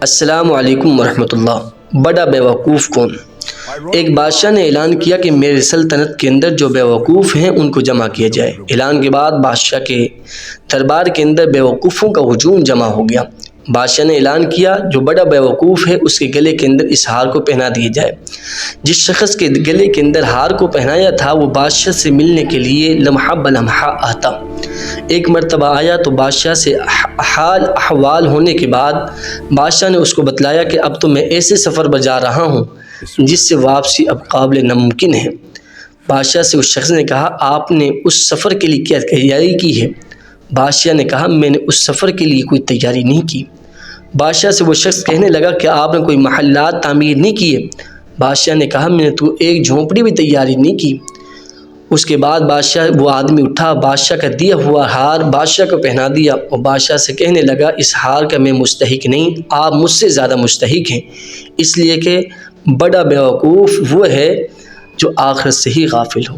السلام علیکم ورحمۃ اللہ۔ بڑا بیوقوف کون؟ ایک بادشاہ نے اعلان کیا کہ میری سلطنت کے اندر جو بیوقوف ہیں ان کو جمع کیا جائے۔ اعلان کے بعد بادشاہ کے دربار کے اندر بیوقوفوں کا ہجوم جمع ہو گیا۔ بادشاہ نے اعلان کیا جو بڑا بیوقوف ہے اس کے گلے کے اندر اس ہار کو پہنا دیا جائے۔ جس شخص کے گلے کے اندر ہار کو پہنایا تھا وہ بادشاہ سے ملنے کے لیے لمحہ بلمحہ آتا۔ ایک مرتبہ آیا تو بادشاہ سے حال احوال ہونے کے بعد بادشاہ نے اس کو بتلایا کہ اب تو میں ایسے سفر پر جا رہا ہوں جس سے واپسی اب قابل ناممکن ہے۔ بادشاہ سے اس شخص نے کہا آپ نے اس سفر کے لیے کیا تیاری کی ہے؟ بادشاہ نے کہا میں نے اس سفر کے لیے کوئی تیاری نہیں کی۔ بادشاہ سے وہ شخص کہنے لگا کہ آپ نے کوئی محلات تعمیر نہیں کیے؟ بادشاہ نے کہا میں نے تو ایک جھونپڑی بھی تیاری نہیں کی۔ اس کے بعد وہ آدمی اٹھا، بادشاہ کا دیا ہوا ہار بادشاہ کو پہنا دیا اور بادشاہ سے کہنے لگا اس ہار کا میں مستحق نہیں، آپ مجھ سے زیادہ مستحق ہیں، اس لیے کہ بڑا بیوقوف وہ ہے جو آخرت سے ہی غافل ہو۔